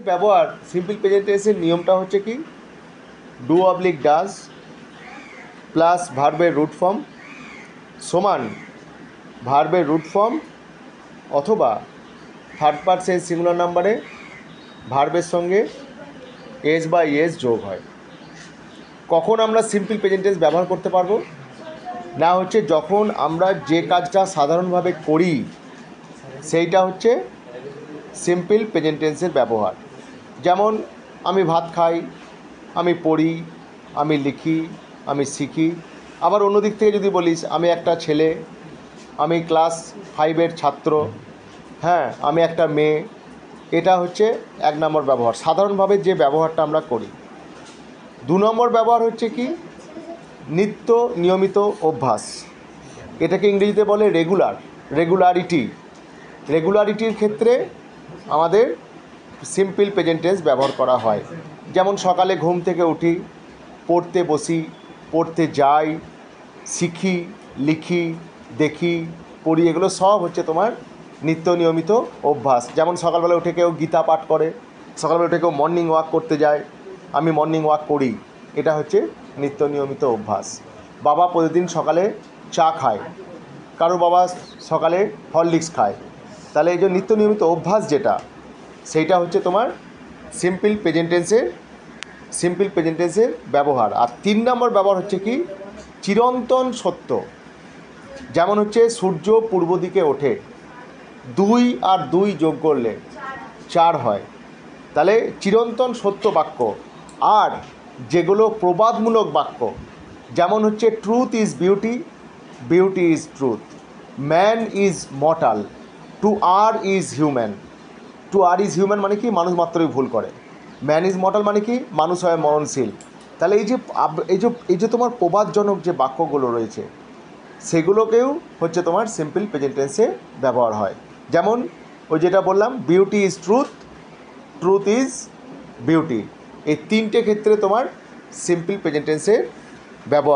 ব্যবহার simple present টেন্সের নিয়মটা হচ্ছে কি, ডু অবলিক ডাজ প্লাস ভার্বের রুট ফর্ম সমান ভার্বের রুট ফর্ম অথবা থার্ড পারসন সিঙ্গুলার নাম্বারে ভার্বের সঙ্গে এস বা ইয়েস যোগ হয়। কখন আমরা সিম্পল প্রেজেন্ট টেন্স ব্যবহার করতে পারবো না, হচ্ছে যখন আমরা যে কাজটা সাধারণভাবে করি সেইটা হচ্ছে সিম্পল প্রেজেন্ট টেন্সের ব্যবহার। যেমন আমি ভাত খাই, আমি পড়ি, আমি লিখি, আমি শিখি। আবার অন্য দিক থেকে যদি বলিস, আমি একটা ছেলে, আমি ক্লাস 5-এর ছাত্র, হ্যাঁ আমি একটা মেয়ে, এটা হচ্ছে 1 নম্বর ব্যবহার, সাধারণভাবে যে ব্যবহারটা আমরা করি। 2 নম্বর ব্যবহার হচ্ছে কি, নিত্য নিয়মিত অভ্যাস, এটাকে ইংরেজিতে বলে রেগুলারিটির ক্ষেত্রে আমাদের সিম্পল প্রেজেন্ট টেন্স ব্যবহার করা হয়। যেমন সকালে ঘুম থেকে উঠি, পড়তে বসি, পড়তে যাই, শিখি, লিখি, দেখি, পড়ি, এগুলো সব হচ্ছে তোমার নিত্য নিয়মিত অভ্যাস। যেমন সকালবেলা উঠে কেউ গীতা পাঠ করে, সকালবেলা উঠে কেউ মর্নিং ওয়াক করতে যায়, আমি মর্নিং ওয়াক করি, এটা হচ্ছে নিত্য নিয়মিত অভ্যাস। বাবা প্রতিদিন সকালে চা খায়, কারো বাবা সকালে হরলিক্স খায়, তাহলে এই যে নিত্য নিয়মিত অভ্যাস যেটা, সেইটা হচ্ছে তোমার সিম্পল প্রেজেন্ট টেন্সের ব্যবহার। আর 3 নম্বর ব্যবহার হচ্ছে কি, চিরন্তন সত্য। যেমন হচ্ছে সূর্য পূর্ব দিকে ওঠে, 2 আর 2 যোগ করলে 4 হয়, তাহলে চিরন্তন সত্য বাক্য। আর যেগুলো প্রবাদমূলক বাক্য, যেমন হচ্ছে truth is beauty, beauty is truth, man is mortal, to err is human. To err is human মানে কি, মানুষ মাত্রই ভুল করে। ম্যান ইজ মর্টাল মানে কি, মানুষ হয় মরণশীল। তাহলে এই যে তোমার প্রবাদজনক যে বাক্যগুলো রয়েছে, সেগুলোকেও হচ্ছে তোমার সিম্পল প্রেজেন্ট টেন্সে ব্যবহার হয়। যেমন ওই যেটা বললাম, beauty is truth, truth is beauty, এই 3টে ক্ষেত্রে তোমার সিম্পল প্রেজেন্ট টেন্সের ব্যবহার